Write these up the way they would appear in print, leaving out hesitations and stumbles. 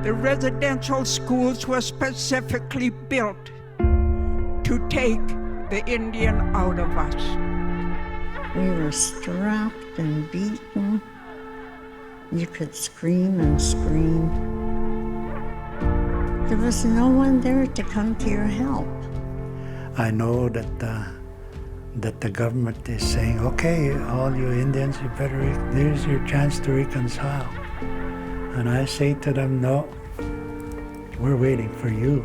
The residential schools were specifically built to take the Indian out of us. We were strapped and beaten. You could scream and scream. There was no one there to come to your help. I know that the government is saying, okay, all you Indians, there's your chance to reconcile. And I say to them, no, we're waiting for you.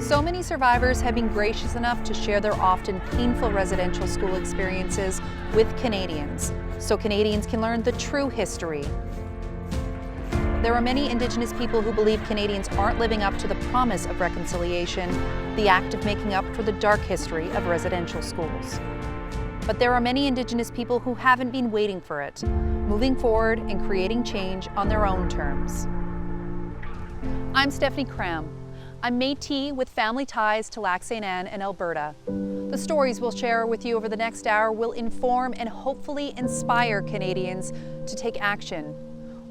So many survivors have been gracious enough to share their often painful residential school experiences with Canadians, so Canadians can learn the true history. There are many Indigenous people who believe Canadians aren't living up to the promise of reconciliation, the act of making up for the dark history of residential schools. But there are many Indigenous people who haven't been waiting for it, moving forward and creating change on their own terms. I'm Stephanie Cram. I'm Métis with family ties to Lac St. Anne and Alberta. The stories we'll share with you over the next hour will inform and hopefully inspire Canadians to take action.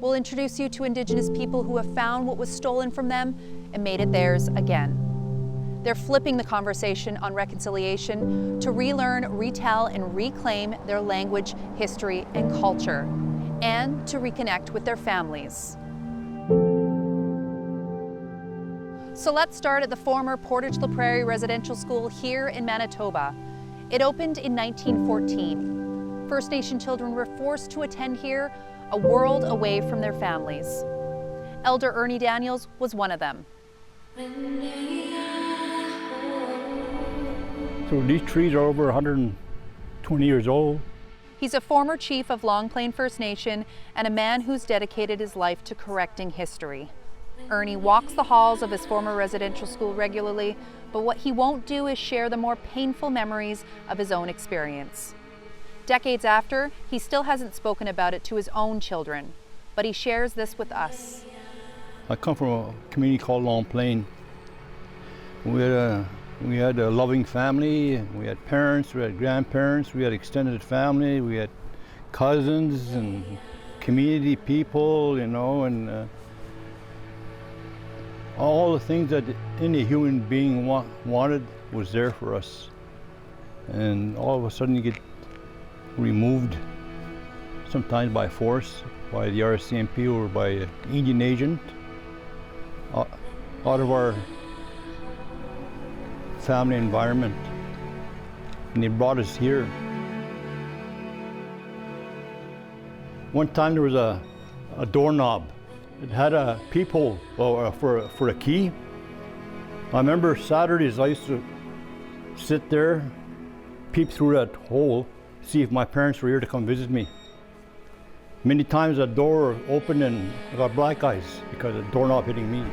We'll introduce you to Indigenous people who have found what was stolen from them and made it theirs again. They're flipping the conversation on reconciliation to relearn, retell, and reclaim their language, history, and culture, and to reconnect with their families. So let's start at the former Portage La Prairie Residential School here in Manitoba. It opened in 1914. First Nation children were forced to attend here, a world away from their families. Elder Ernie Daniels was one of them. So these trees are over 120 years old. He's a former chief of Long Plain First Nation and a man who's dedicated his life to correcting history. Ernie walks the halls of his former residential school regularly, but what he won't do is share the more painful memories of his own experience. Decades after, he still hasn't spoken about it to his own children, but he shares this with us. I come from a community called Long Plain. We had a loving family. We had parents, we had grandparents, we had extended family, we had cousins and community people, you know, and all the things that any human being wanted was there for us. And all of a sudden you get removed, sometimes by force, by the RCMP or by an Indian agent, out of our family environment. And they brought us here. One time there was a doorknob. It had a peephole for a key. I remember Saturdays I used to sit there, peep through that hole, see if my parents were here to come visit me. Many times that door opened and I got black eyes because of the doorknob hitting me.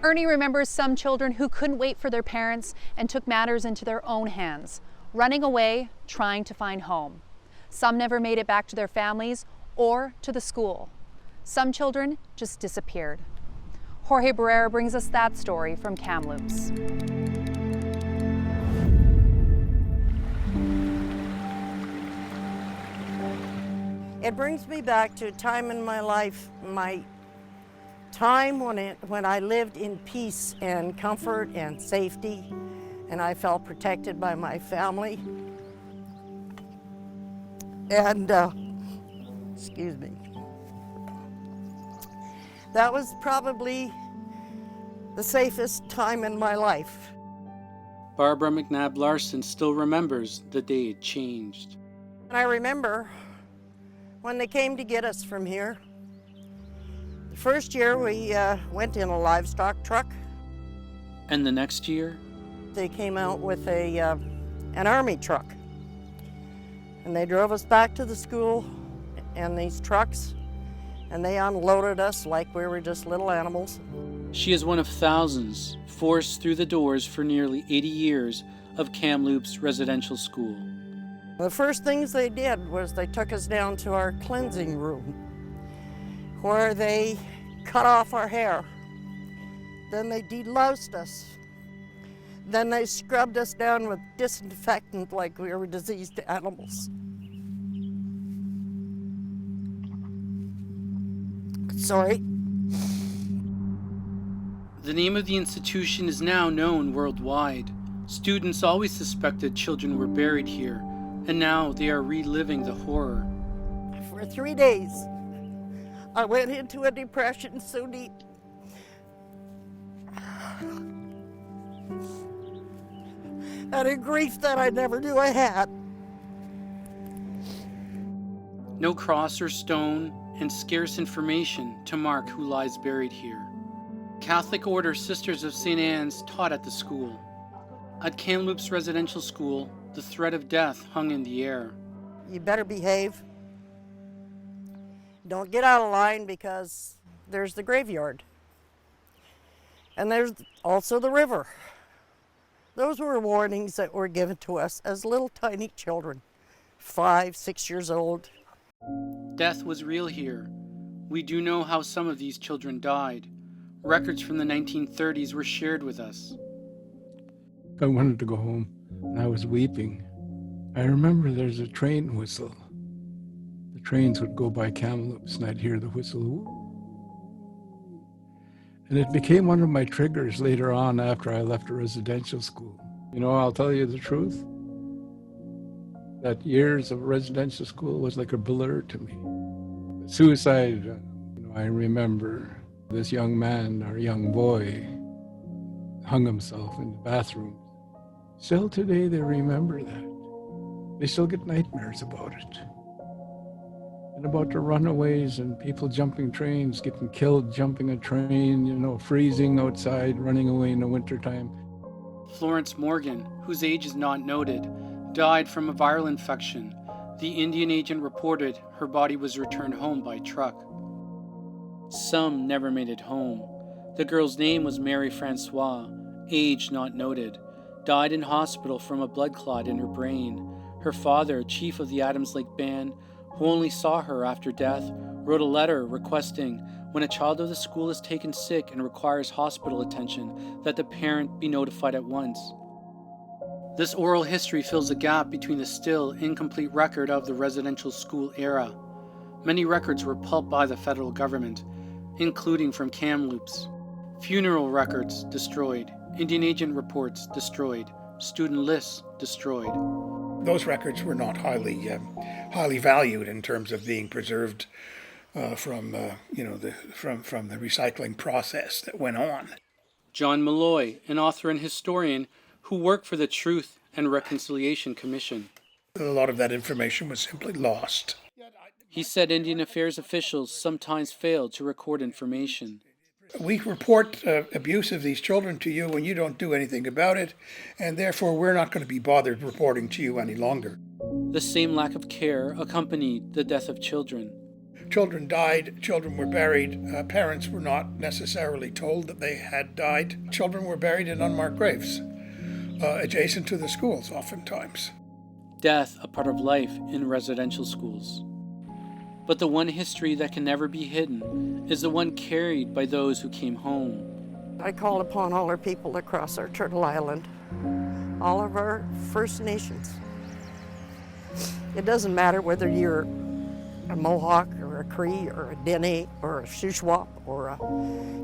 Ernie remembers some children who couldn't wait for their parents and took matters into their own hands, running away, trying to find home. Some never made it back to their families or to the school. Some children just disappeared. Jorge Barrera brings us that story from Kamloops. It brings me back to a time in my life, my time when I lived in peace and comfort and safety, and I felt protected by my family. And, excuse me, that was probably the safest time in my life. Barbara McNabb Larson still remembers the day it changed. And I remember when they came to get us from here. The first year we went in a livestock truck. And the next year? They came out with an army truck. And they drove us back to the school in these trucks, and they unloaded us like we were just little animals. She is one of thousands forced through the doors for nearly 80 years of Kamloops Residential School. The first things they did was they took us down to our cleansing room, where they cut off our hair. Then they deloused us. Then they scrubbed us down with disinfectant like we were diseased animals. Sorry. The name of the institution is now known worldwide. Students always suspected children were buried here, and now they are reliving the horror. For 3 days, I went into a depression so deep. And a grief that I never knew I had. No cross or stone, and scarce information to mark who lies buried here. Catholic Order Sisters of St. Anne's taught at the school. At Kamloops Residential School, the threat of death hung in the air. You better behave. Don't get out of line, because there's the graveyard. And there's also the river. Those were warnings that were given to us as little tiny children, 5, 6 years old. Death was real here. We do know how some of these children died. Records from the 1930s were shared with us. I wanted to go home, and I was weeping. I remember there's a train whistle. The trains would go by Kamloops, and I'd hear the whistle. Woo. And it became one of my triggers later on after I left a residential school. You know, I'll tell you the truth. That years of residential school was like a blur to me. Suicide, I remember this young man or young boy hung himself in the bathroom. Still today they remember that. They still get nightmares about it. And about the runaways and people jumping trains, getting killed jumping a train, freezing outside, running away in the wintertime. Florence Morgan, whose age is not noted, died from a viral infection. The Indian agent reported her body was returned home by truck. Some never made it home. The girl's name was Mary Francois, age not noted, died in hospital from a blood clot in her brain. Her father, chief of the Adams Lake Band, who only saw her after death, wrote a letter requesting, when a child of the school is taken sick and requires hospital attention, that the parent be notified at once. This oral history fills a gap between the still incomplete record of the residential school era. Many records were pulped by the federal government, including from Kamloops. Funeral records destroyed, Indian agent reports destroyed, student lists destroyed. Those records were not highly valued in terms of being preserved from the recycling process that went on. John Malloy, an author and historian who worked for the Truth and Reconciliation Commission. A lot of that information was simply lost. He said Indian Affairs officials sometimes failed to record information. We report abuse of these children to you when you don't do anything about it, and therefore we're not going to be bothered reporting to you any longer. The same lack of care accompanied the death of children. Children died, children were buried, parents were not necessarily told that they had died. Children were buried in unmarked graves, adjacent to the schools oftentimes. Death a part of life in residential schools. But the one history that can never be hidden is the one carried by those who came home. I call upon all our people across our Turtle Island, all of our First Nations. It doesn't matter whether you're a Mohawk or a Cree or a Dene or a Shuswap or a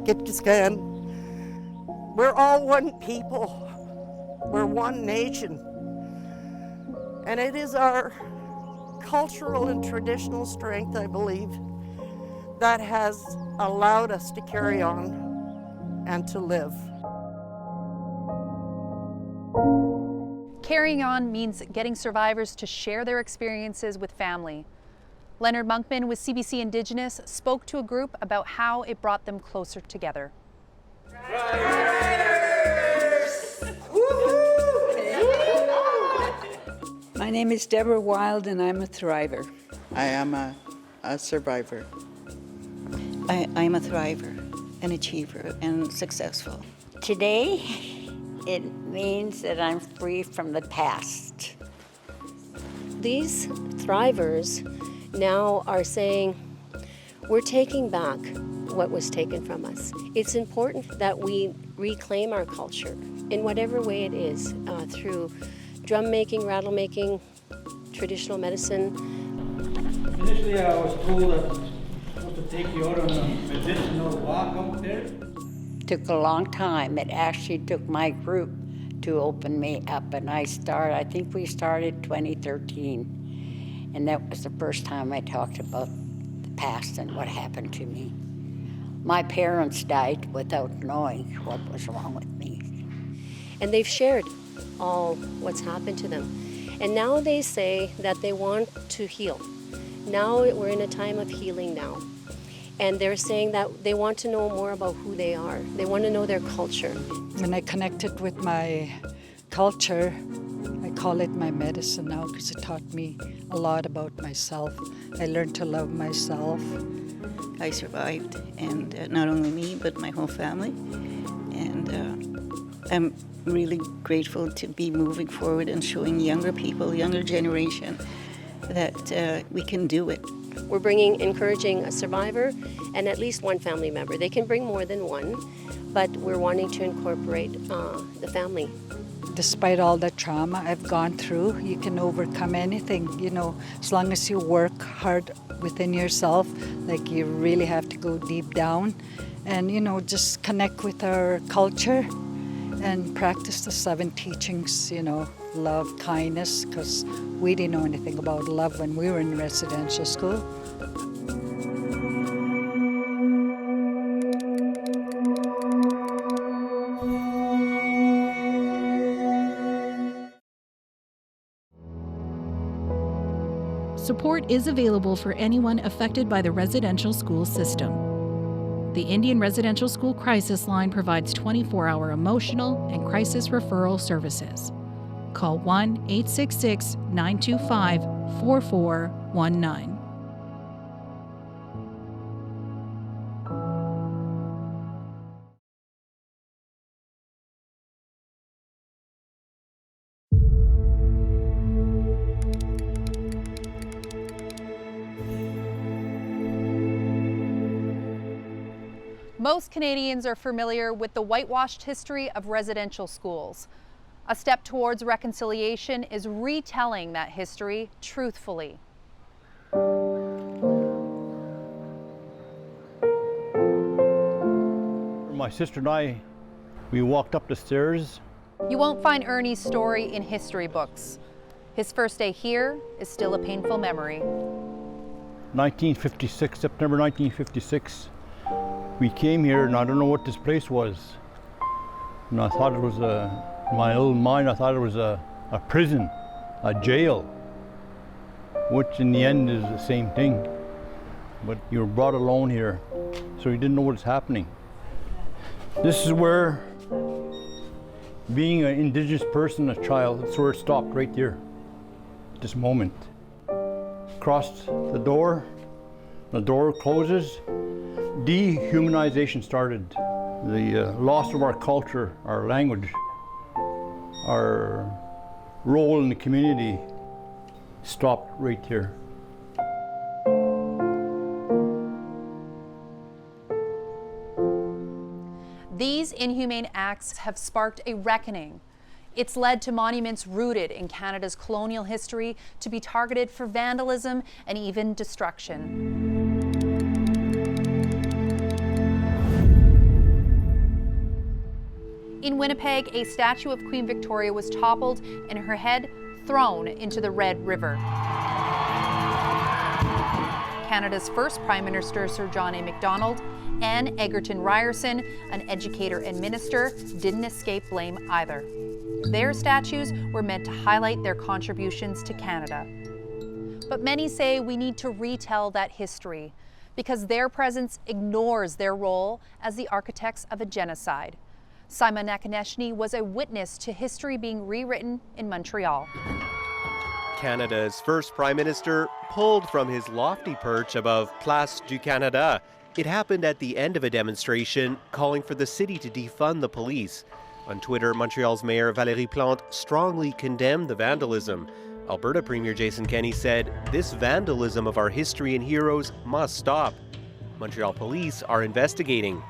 Gitxiskan. We're all one people. We're one nation. And it is our cultural and traditional strength, I believe, that has allowed us to carry on and to live. Carrying on means getting survivors to share their experiences with family. Leonard Monkman with CBC Indigenous spoke to a group about how it brought them closer together. My name is Deborah Wild and I'm a thriver. I am a survivor. I'm a thriver, an achiever, and successful. Today, it means that I'm free from the past. These thrivers now are saying, we're taking back what was taken from us. It's important that we reclaim our culture in whatever way it is, through drum making, rattle making, traditional medicine. Initially I was told that I was supposed to take you out on a medicinal walk up there. Took a long time. It actually took my group to open me up, and I think we started 2013. And that was the first time I talked about the past and what happened to me. My parents died without knowing what was wrong with me. And they've shared all what's happened to them. And now they say that they want to heal. Now we're in a time of healing now. And they're saying that they want to know more about who they are. They want to know their culture. When I connected with my culture, I call it my medicine now because it taught me a lot about myself. I learned to love myself. I survived, and not only me, but my whole family. And I'm really grateful to be moving forward and showing younger people, younger generation, that we can do it. We're encouraging a survivor and at least one family member. They can bring more than one, but we're wanting to incorporate the family. Despite all the trauma I've gone through, you can overcome anything, as long as you work hard within yourself. Like, you really have to go deep down and, just connect with our culture and practice the 7 teachings, love, kindness, because we didn't know anything about love when we were in residential school. Support is available for anyone affected by the residential school system. The Indian Residential School Crisis Line provides 24-hour emotional and crisis referral services. Call 1-866-925-4419. Most Canadians are familiar with the whitewashed history of residential schools. A step towards reconciliation is retelling that history truthfully. My sister and I, we walked up the stairs. You won't find Ernie's story in history books. His first day here is still a painful memory. 1956, September 1956. We came here, and I don't know what this place was. And I thought it was in my little mind, I thought it was a prison, a jail, which in the end is the same thing. But you were brought alone here, so you didn't know what's happening. This is where being an Indigenous person, a child, that's where it stopped, right there, at this moment. Crossed the door closes, dehumanization started. The loss of our culture, our language, our role in the community stopped right here. These inhumane acts have sparked a reckoning. It's led to monuments rooted in Canada's colonial history to be targeted for vandalism and even destruction. In Winnipeg, a statue of Queen Victoria was toppled and her head thrown into the Red River. Canada's first Prime Minister, Sir John A. Macdonald, and Egerton Ryerson, an educator and minister, didn't escape blame either. Their statues were meant to highlight their contributions to Canada. But many say we need to retell that history because their presence ignores their role as the architects of a genocide. Simon Nakaneshny was a witness to history being rewritten in Montreal. Canada's first Prime Minister pulled from his lofty perch above Place du Canada. It happened at the end of a demonstration calling for the city to defund the police. On Twitter, Montreal's Mayor Valérie Plante strongly condemned the vandalism. Alberta Premier Jason Kenney said this vandalism of our history and heroes must stop. Montreal police are investigating.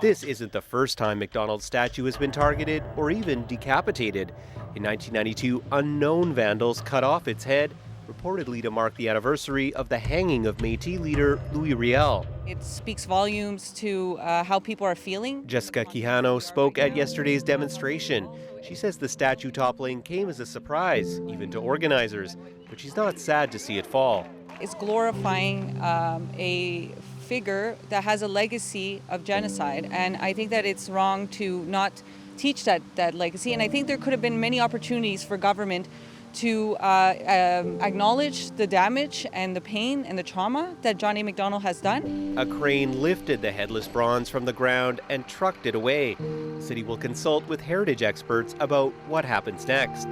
This isn't the first time McDonald's statue has been targeted or even decapitated. In 1992, unknown vandals cut off its head, reportedly to mark the anniversary of the hanging of Métis leader Louis Riel. It speaks volumes to how people are feeling. Jessica Quijano spoke at yesterday's demonstration. She says the statue toppling came as a surprise, even to organizers, but she's not sad to see it fall. It's glorifying a figure that has a legacy of genocide, and I think that it's wrong to not teach that legacy, and I think there could have been many opportunities for government to acknowledge the damage and the pain and the trauma that John A. Macdonald has done. A crane lifted the headless bronze from the ground and trucked it away. The city will consult with heritage experts about what happens next.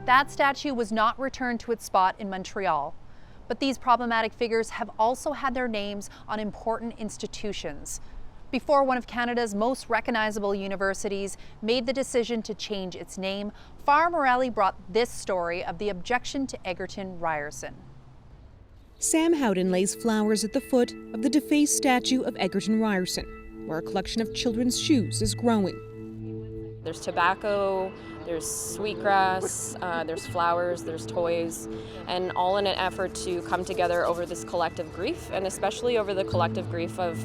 That statue was not returned to its spot in Montreal. But these problematic figures have also had their names on important institutions. Before one of Canada's most recognizable universities made the decision to change its name, Farr Morelli brought this story of the objection to Egerton Ryerson. Sam Howden lays flowers at the foot of the defaced statue of Egerton Ryerson, where a collection of children's shoes is growing. There's tobacco, there's sweetgrass, there's flowers, there's toys, and all in an effort to come together over this collective grief, and especially over the collective grief of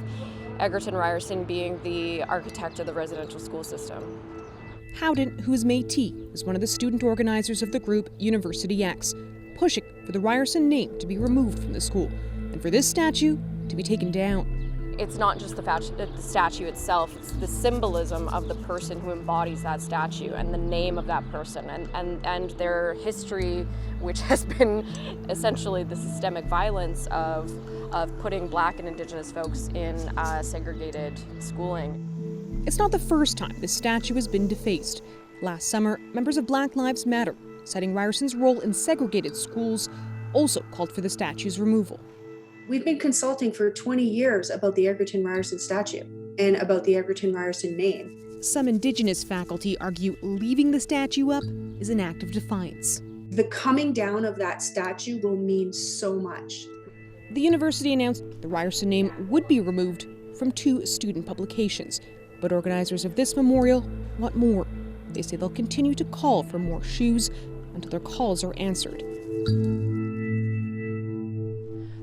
Egerton Ryerson being the architect of the residential school system. Howden, who is Métis, is one of the student organizers of the group University X, pushing for the Ryerson name to be removed from the school and for this statue to be taken down. It's not just the statue itself, it's the symbolism of the person who embodies that statue and the name of that person and their history, which has been essentially the systemic violence of putting Black and Indigenous folks in segregated schooling. It's not the first time this statue has been defaced. Last summer, members of Black Lives Matter, citing Ryerson's role in segregated schools, also called for the statue's removal. We've been consulting for 20 years about the Egerton Ryerson statue and about the Egerton Ryerson name. Some Indigenous faculty argue leaving the statue up is an act of defiance. The coming down of that statue will mean so much. The university announced the Ryerson name would be removed from 2 student publications, but organizers of this memorial want more. They say they'll continue to call for more shoes until their calls are answered.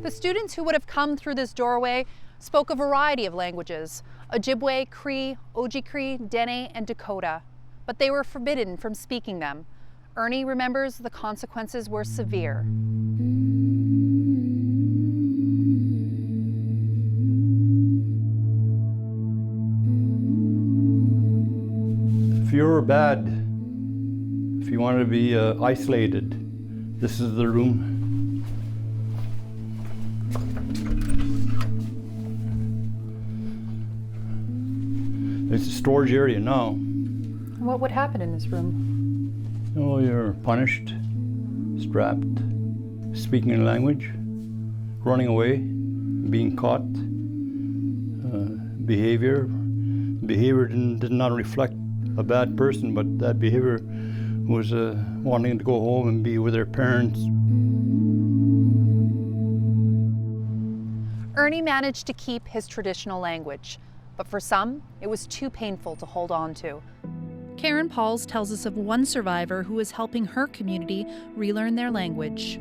The students who would have come through this doorway spoke a variety of languages: Ojibwe, Cree, Oji-Cree, Dene, and Dakota. But they were forbidden from speaking them. Ernie remembers the consequences were severe. If you were bad, if you wanted to be isolated, this is the room. It's a storage area now. What would happen in this room? Oh, you're punished, strapped, speaking a language, running away, being caught, behavior. Behavior did not reflect a bad person, but that behavior was wanting to go home and be with their parents. Ernie managed to keep his traditional language, but for some, it was too painful to hold on to. Karen Pauls tells us of one survivor who is helping her community relearn their language.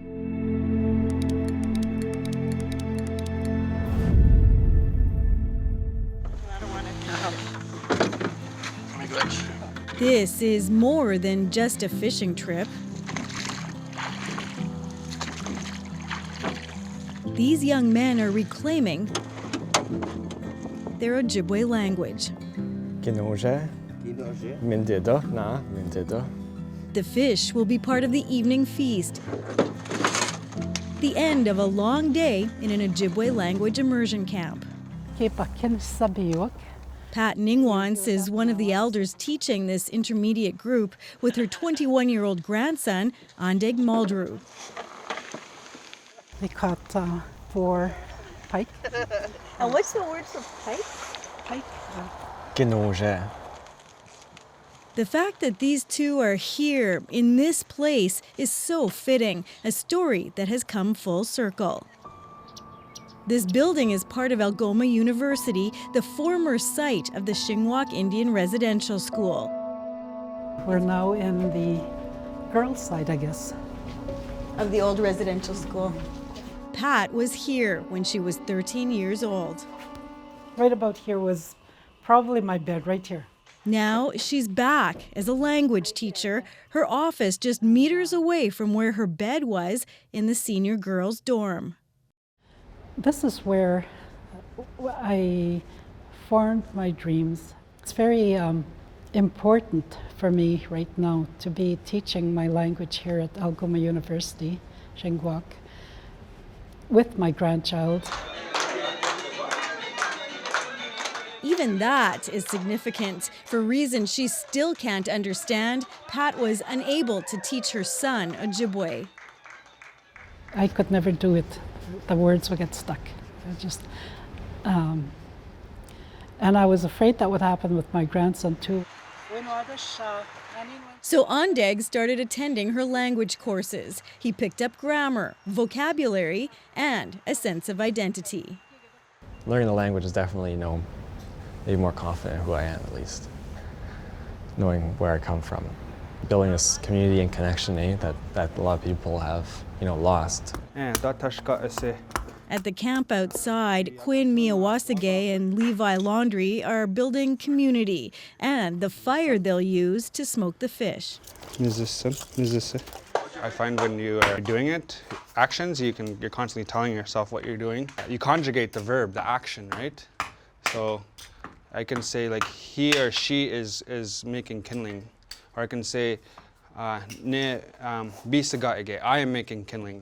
This is more than just a fishing trip. These young men are reclaiming their Ojibwe language. The fish will be part of the evening feast, the end of a long day in an Ojibwe language immersion camp. Pat Ningwans is one of the elders teaching this intermediate group with her 21-year-old grandson, Andeg Muldrew. They caught 4 pike. And what's the word for pike? Pike. The fact that these two are here in this place is so fitting, a story that has come full circle. This building is part of Algoma University, the former site of the Shingwak Indian Residential School. We're now in the girls' side, I guess, of the old residential school. Pat was here when she was 13 years old. Right about here was probably my bed, right here. Now she's back as a language teacher, her office just meters away from where her bed was in the senior girls' dorm. This is where I formed my dreams. It's very important for me right now to be teaching my language here at Algoma University, Shingwak, with my grandchild. Even that is significant. For reasons she still can't understand, Pat was unable to teach her son Ojibwe. I could never do it. The words would get stuck. And I was afraid that would happen with my grandson too. So Ondeg started attending her language courses. He picked up grammar, vocabulary, and a sense of identity. Learning the language is definitely, maybe more confident in who I am, at least. Knowing where I come from. Building this community and connection, that a lot of people have, lost. At the camp outside, Quinn Miyawasage and Levi Laundry are building community and the fire they'll use to smoke the fish. I find when you are doing it, actions, you're constantly telling yourself what you're doing. You conjugate the verb, the action, right? So I can say like he or she is making kindling, or I can say I am making kindling.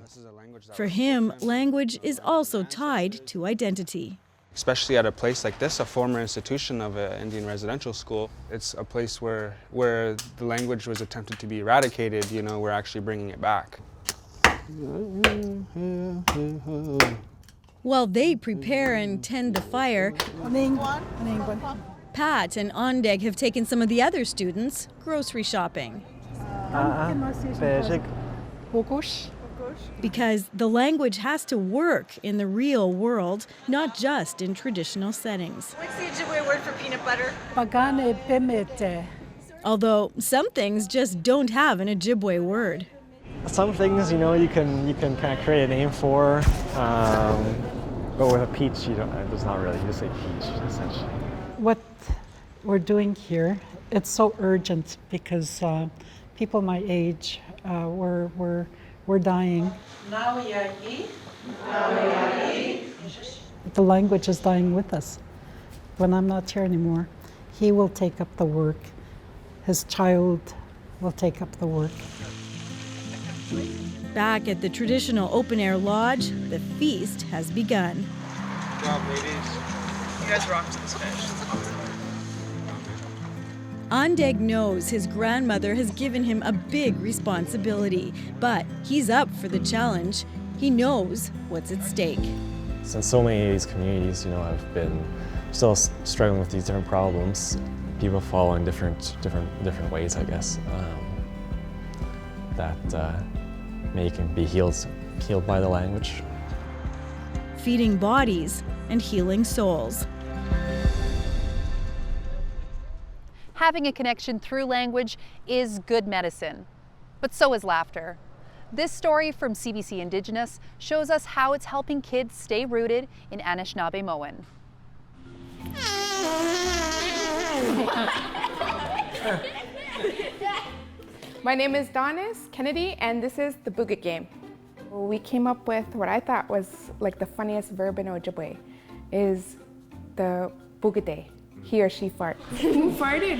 For him, language is also tied to identity. Especially at a place like this, a former institution of an Indian residential school, it's a place where the language was attempted to be eradicated. We're actually bringing it back. While they prepare and tend the fire, Pat and Ondeg have taken some of the other students grocery shopping. Because the language has to work in the real world, not just in traditional settings. What's the Ojibwe word for peanut butter? Although some things just don't have an Ojibwe word. Some things, you can kind of create a name for, but with a peach, it's not really. You just say peach, essentially. What we're doing here, it's so urgent because people my age, we're dying. The language is dying with us. When I'm not here anymore, he will take up the work. His child will take up the work. Back at the traditional open-air lodge, the feast has begun. Good job, ladies. You guys rocked this fish. Ondeg knows his grandmother has given him a big responsibility, but he's up for the challenge. He knows what's at stake. Since so many of these communities, have been still struggling with these different problems, people fall in different ways, I guess, that maybe can be healed by the language. Feeding bodies and healing souls. Having a connection through language is good medicine, but so is laughter. This story from CBC Indigenous shows us how it's helping kids stay rooted in Anishinaabe-Moan. My name is Donis Kennedy, and this is the Booget game. We came up with what I thought was like the funniest verb in Ojibwe, is the Booget. He or she farts. Who farted?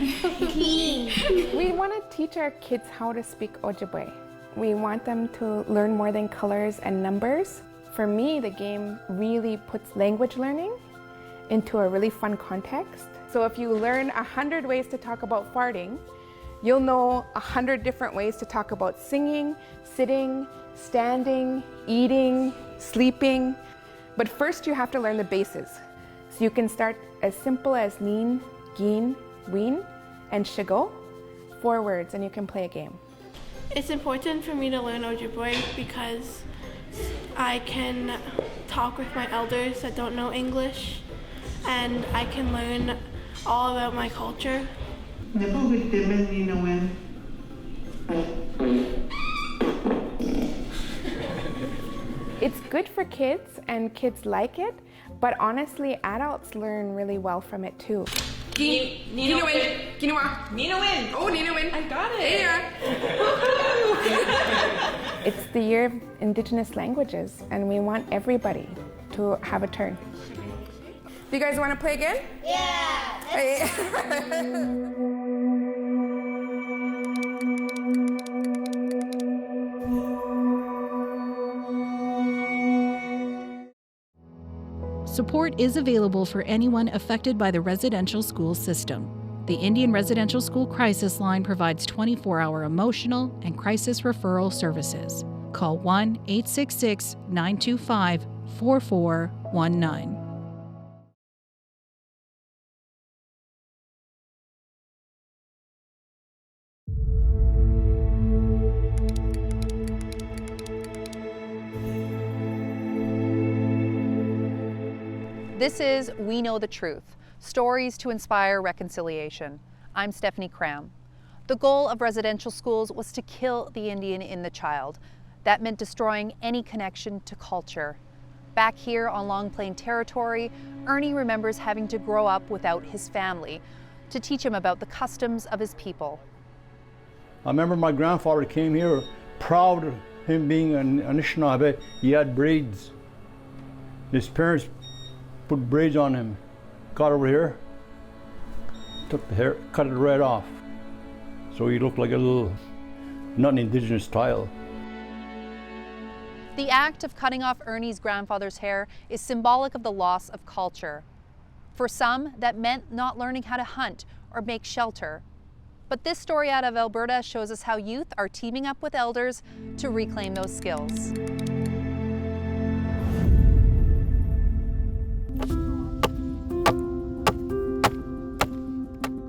We want to teach our kids how to speak Ojibwe. We want them to learn more than colors and numbers. For me, the game really puts language learning into a really fun context. So if you learn 100 ways to talk about farting, you'll know 100 different ways to talk about singing, sitting, standing, eating, sleeping. But first you have to learn the bases. So you can start as simple as neen, geen, ween, and shigo. 4 words and you can play a game. It's important for me to learn Ojibwe because I can talk with my elders that don't know English, and I can learn all about my culture. It's good for kids and kids like it, but honestly, adults learn really well from it too. Nina win. Nina win. Oh, Nina win. I got it. Yeah. It's the year of Indigenous languages, and we want everybody to have a turn. Do you guys want to play again? Yeah. Support is available for anyone affected by the residential school system. The Indian Residential School Crisis Line provides 24-hour emotional and crisis referral services. Call 1-866-925-4419. This is We Know the Truth, stories to inspire reconciliation. I'm Stephanie Cram. The goal of residential schools was to kill the Indian in the child. That meant destroying any connection to culture. Back here on Long Plain territory, Ernie remembers having to grow up without his family to teach him about the customs of his people. I remember my grandfather came here, proud of him being an Anishinaabe. He had braids. His parents put braids on him. Got over here, took the hair, cut it right off. So he looked like a little, not an Indigenous style. The act of cutting off Ernie's grandfather's hair is symbolic of the loss of culture. For some, that meant not learning how to hunt or make shelter. But this story out of Alberta shows us how youth are teaming up with elders to reclaim those skills.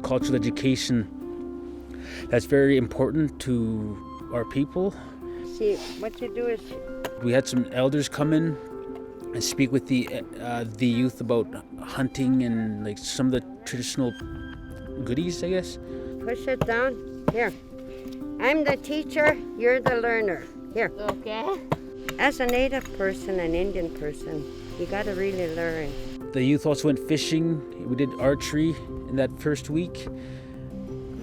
Cultural education, that's very important to our people. See, what you do is... We had some elders come in and speak with the youth about hunting and like some of the traditional goodies, I guess. Push it down. Here. I'm the teacher, you're the learner. Here. Okay. As a Native person, an Indian person, you gotta really learn. The youth also went fishing. We did archery in that first week.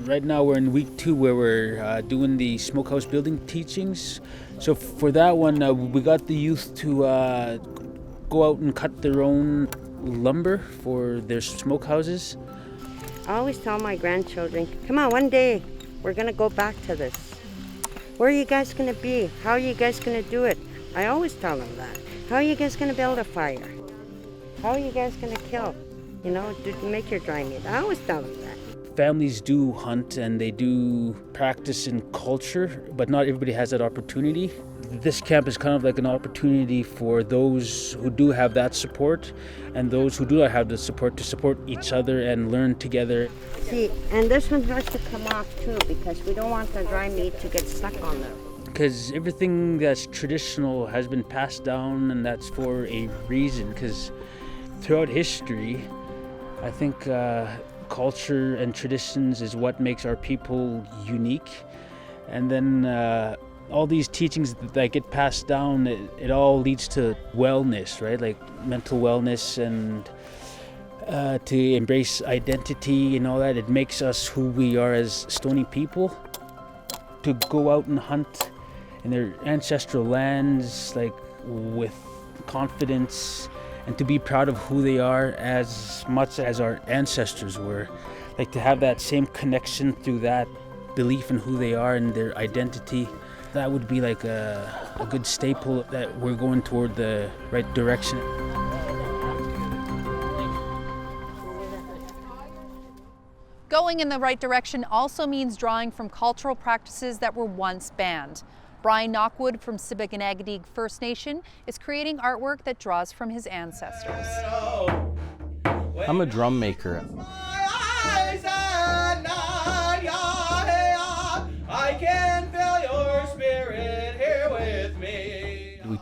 Right now we're in week 2 where we're doing the smokehouse building teachings. So for that one, we got the youth to go out and cut their own lumber for their smokehouses. I always tell my grandchildren, come on, one day we're gonna go back to this. Where are you guys gonna be? How are you guys gonna do it? I always tell them that. How are you guys gonna build a fire? How are you guys gonna kill? You know, to make your dry meat. I always tell them that. Families do hunt and they do practice in culture, but not everybody has that opportunity. This camp is kind of like an opportunity for those who do have that support and those who do not have the support to support each other and learn together. See, and this one has to come off too because we don't want the dry meat to get stuck on there. Because everything that's traditional has been passed down, and that's for a reason, because throughout history, I think culture and traditions is what makes our people unique. And then all these teachings that get passed down, it all leads to wellness, right? Like mental wellness and to embrace identity and all that. It makes us who we are as Stoney people. To go out and hunt in their ancestral lands, like with confidence, and to be proud of who they are as much as our ancestors were. Like to have that same connection through that belief in who they are and their identity. That would be like a good staple that we're going toward the right direction. Going in the right direction also means drawing from cultural practices that were once banned. Brian Knockwood from CBC First Nation is creating artwork that draws from his ancestors. I'm a drum maker.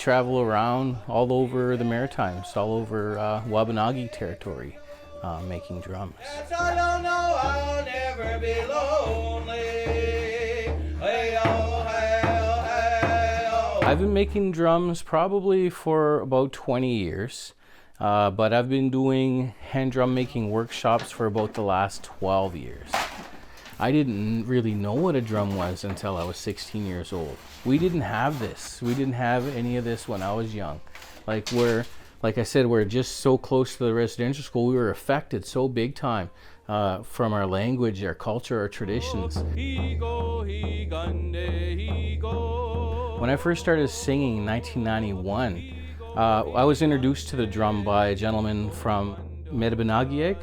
travel around all over the Maritimes, all over Wabanagi territory, making drums. I know I'll never be lonely. I've been making drums probably for about 20 years, but I've been doing hand drum making workshops for about the last 12 years. I didn't really know what a drum was until I was 16 years old. We didn't have this. We didn't have any of this when I was young. Like I said, we're just so close to the residential school. We were affected so big time from our language, our culture, our traditions. When I first started singing in 1991, I was introduced to the drum by a gentleman from Medibanagiek.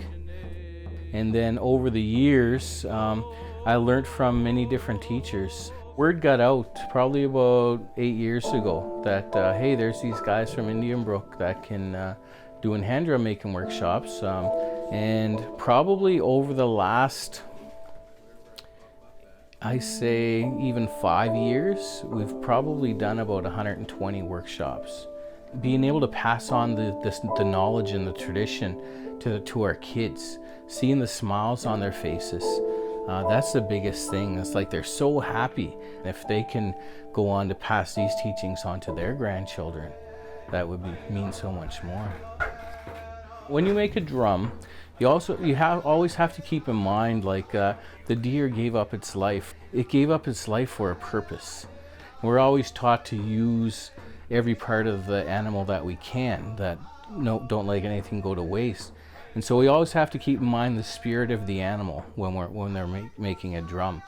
And then over the years, I learned from many different teachers. Word got out probably about 8 years ago that, hey, there's these guys from Indian Brook that can do hand drum making workshops. And probably over the last, I say even 5 years, we've probably done about 120 workshops. Being able to pass on the knowledge and the tradition to our kids, seeing the smiles on their faces, that's the biggest thing. It's like they're so happy. If they can go on to pass these teachings on to their grandchildren, that would mean so much more. When you make a drum, you always have to keep in mind, like the deer gave up its life. It gave up its life for a purpose. We're always taught to use every part of the animal that we can, that don't let anything go to waste. And so we always have to keep in mind the spirit of the animal when they're making a drum.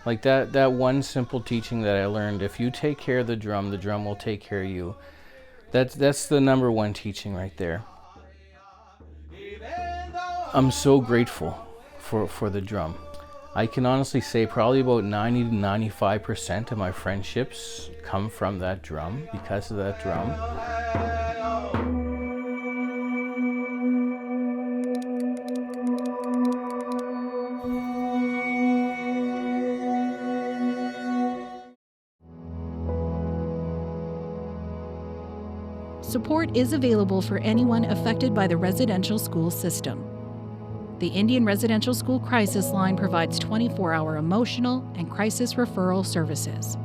Like that one simple teaching that I learned: if you take care of the drum will take care of you. That's the number one teaching right there. I'm so grateful for the drum. I can honestly say probably about 90 to 95% of my friendships come from that drum, because of that drum. Support is available for anyone affected by the residential school system. The Indian Residential School Crisis Line provides 24-hour emotional and crisis referral services.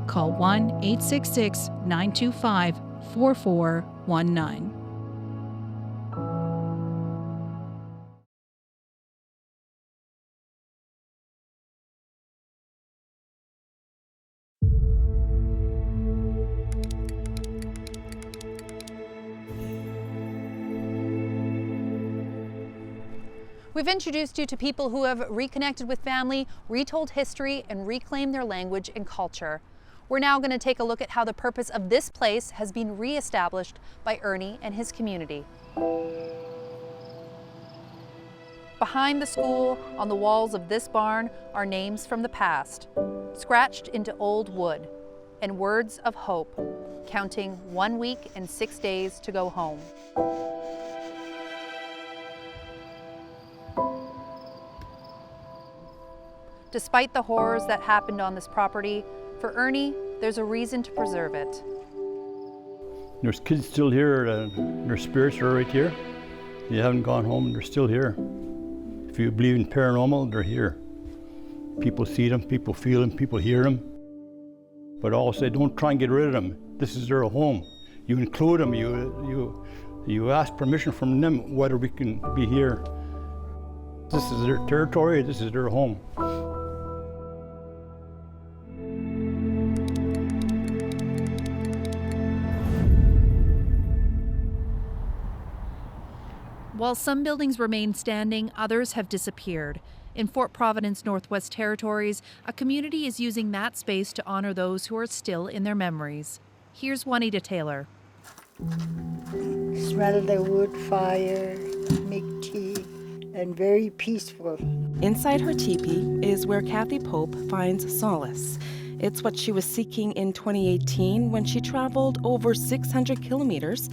Call 1-866-925-4419. We've introduced you to people who have reconnected with family, retold history, and reclaimed their language and culture. We're now going to take a look at how the purpose of this place has been reestablished by Ernie and his community. Behind the school, on the walls of this barn, are names from the past, scratched into old wood, and words of hope, counting 1 week and 6 days to go home. Despite the horrors that happened on this property, for Ernie, there's a reason to preserve it. There's kids still here, their spirits are right here. They haven't gone home, they're still here. If you believe in paranormal, they're here. People see them, people feel them, people hear them. But all say, don't try and get rid of them. This is their home. You include them, you ask permission from them whether we can be here. This is their territory, this is their home. While some buildings remain standing, others have disappeared. In Fort Providence, Northwest Territories, a community is using that space to honor those who are still in their memories. Here's Juanita Taylor. Smell the wood fire, make tea, and very peaceful. Inside her teepee is where Kathy Pope finds solace. It's what she was seeking in 2018 when she traveled over 600 kilometers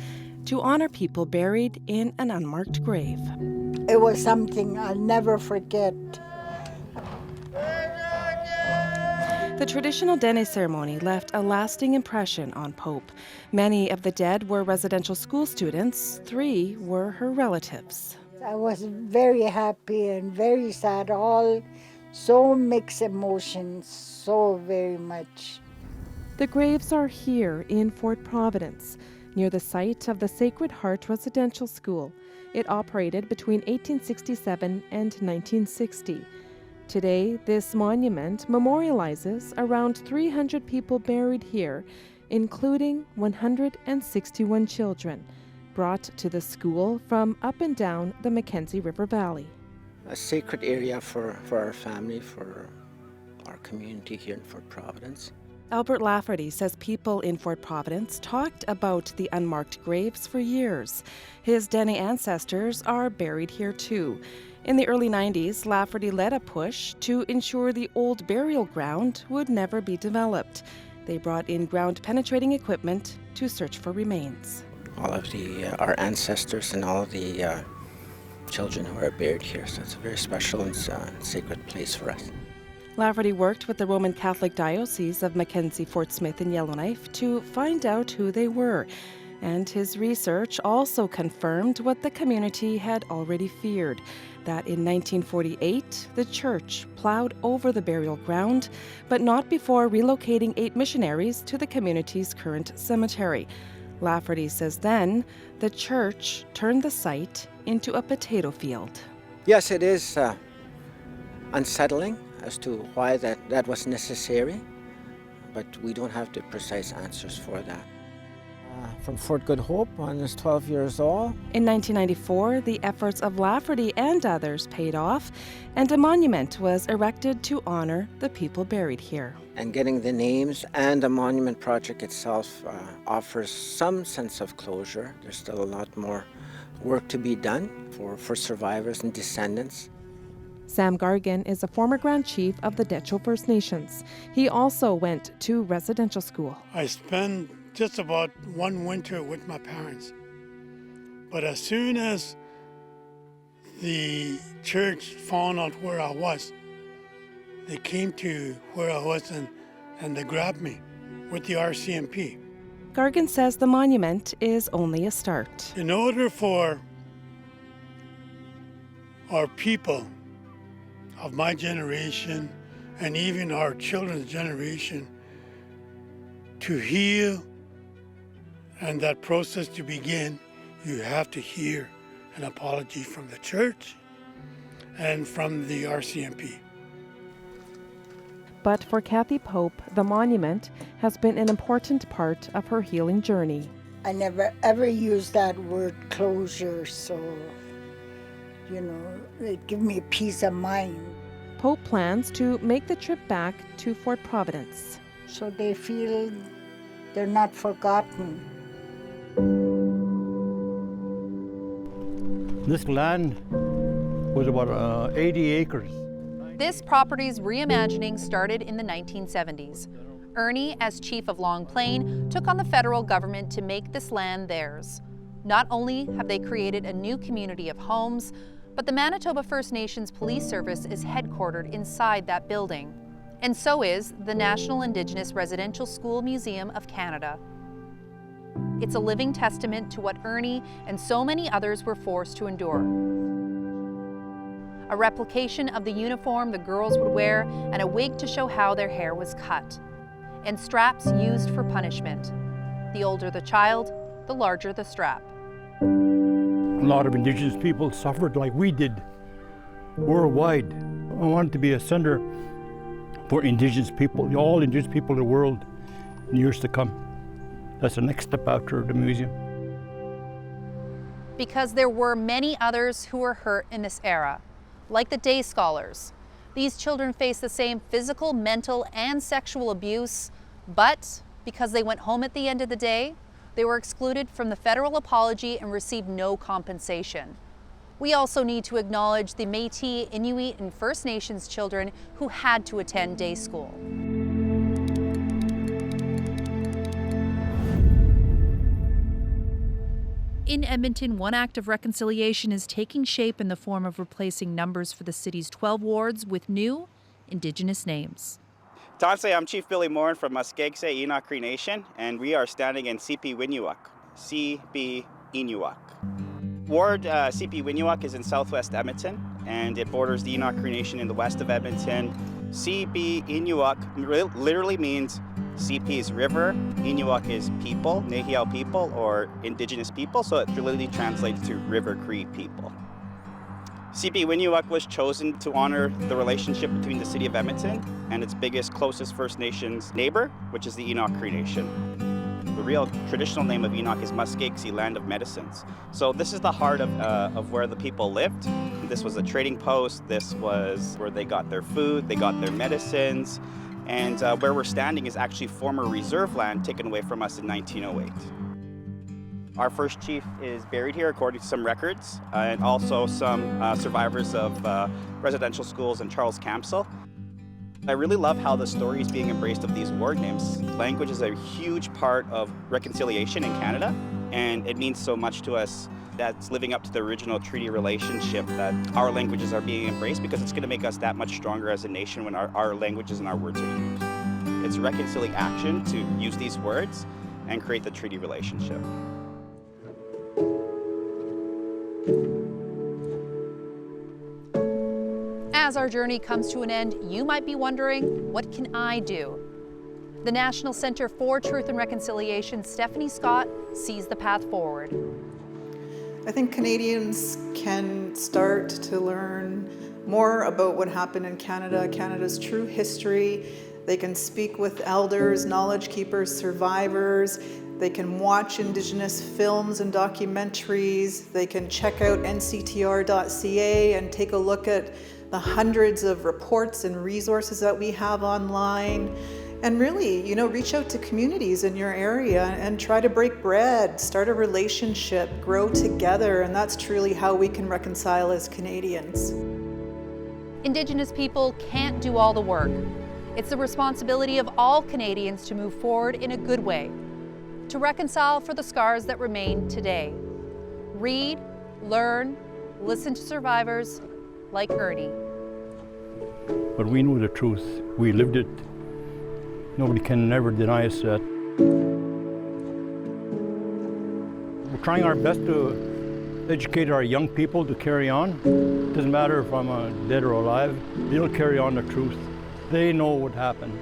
to honor people buried in an unmarked grave. It was something I'll never forget. The traditional Dene ceremony left a lasting impression on Pope. Many of the dead were residential school students. 3 were her relatives. I was very happy and very sad, all so mixed emotions, so very much. The graves are here in Fort Providence, near the site of the Sacred Heart Residential School. It operated between 1867 and 1960. Today, this monument memorializes around 300 people buried here, including 161 children, brought to the school from up and down the Mackenzie River Valley. A sacred area for our family, for our community here in Fort Providence. Albert Lafferty says people in Fort Providence talked about the unmarked graves for years. His Dene ancestors are buried here too. In the early 90s, Lafferty led a push to ensure the old burial ground would never be developed. They brought in ground-penetrating equipment to search for remains. All of our ancestors and all of the children who are buried here, so it's a very special and sacred place for us. Lafferty worked with the Roman Catholic Diocese of Mackenzie, Fort Smith, and Yellowknife to find out who they were. And his research also confirmed what the community had already feared, that in 1948, the church plowed over the burial ground, but not before relocating 8 missionaries to the community's current cemetery. Lafferty says then the church turned the site into a potato field. Yes, it is unsettling as to why that was necessary, but we don't have the precise answers for that. From Fort Good Hope when I was 12 years old. In 1994, the efforts of Lafferty and others paid off, and a monument was erected to honor the people buried here. And getting the names and the monument project itself offers some sense of closure. There's still a lot more work to be done for survivors and descendants. Sam Gargan is a former Grand Chief of the Decho First Nations. He also went to residential school. I spent just about one winter with my parents. But as soon as the church found out where I was, they came to where I was and they grabbed me with the RCMP. Gargan says the monument is only a start. In order for our people of my generation and even our children's generation to heal and that process to begin, you have to hear an apology from the church and from the RCMP. But for Kathy Pope, the monument has been an important part of her healing journey. I never ever used that word closure, so, it gave me peace of mind. Pope plans to make the trip back to Fort Providence. So they feel they're not forgotten. This land was about 80 acres. This property's reimagining started in the 1970s. Ernie, as chief of Long Plain, took on the federal government to make this land theirs. Not only have they created a new community of homes, but the Manitoba First Nations Police Service is headquartered inside that building. And so is the National Indigenous Residential School Museum of Canada. It's a living testament to what Ernie and so many others were forced to endure. A replication of the uniform the girls would wear and a wig to show how their hair was cut. And straps used for punishment. The older the child, the larger the strap. A lot of Indigenous people suffered like we did worldwide. I wanted to be a center for Indigenous people, all Indigenous people in the world in years to come. That's the next step after the museum. Because there were many others who were hurt in this era, like the day scholars. These children faced the same physical, mental, and sexual abuse, but because they went home at the end of the day, they were excluded from the federal apology and received no compensation. We also need to acknowledge the Métis, Inuit, and First Nations children who had to attend day school. In Edmonton, one act of reconciliation is taking shape in the form of replacing numbers for the city's 12 wards with new Indigenous names. Tansay, I'm Chief Billy Morin from Muskegse Enoch Cree Nation, and we are standing in CP Winyuwak, CB Inuak. Ward CP Winyuwak is in southwest Edmonton, and it borders the Enoch Cree Nation in the west of Edmonton. CB Inuak literally means CP is river, Inuak is people, Nehiyaw people, or Indigenous people, so it literally translates to River Cree people. CP Winyuwak was chosen to honor the relationship between the city of Edmonton and its biggest, closest First Nations neighbor, which is the Enoch Cree Nation. The real traditional name of Enoch is Muskegse, land of medicines. So this is the heart of where the people lived. This was a trading post. This was where they got their food, they got their medicines. And where we're standing is actually former reserve land taken away from us in 1908. Our first chief is buried here according to some records, and also some survivors of residential schools in Charles Camsell. I really love how the story is being embraced of these ward names. Language is a huge part of reconciliation in Canada, and it means so much to us that's living up to the original treaty relationship that our languages are being embraced, because it's going to make us that much stronger as a nation when our languages and our words are used. It's reconciling action to use these words and create the treaty relationship. As our journey comes to an end, you might be wondering, what can I do? The National Center for Truth and Reconciliation, Stephanie Scott, sees the path forward. I think Canadians can start to learn more about what happened in Canada, Canada's true history. They can speak with elders, knowledge keepers, survivors. They can watch Indigenous films and documentaries. They can check out nctr.ca and take a look at the hundreds of reports and resources that we have online. And really, reach out to communities in your area and try to break bread, start a relationship, grow together, and that's truly how we can reconcile as Canadians. Indigenous people can't do all the work. It's the responsibility of all Canadians to move forward in a good way, to reconcile for the scars that remain today. Read, learn, listen to survivors like Ernie. But we knew the truth. We lived it. Nobody can never deny us that. We're trying our best to educate our young people to carry on. It doesn't matter if I'm dead or alive. They'll carry on the truth. They know what happened.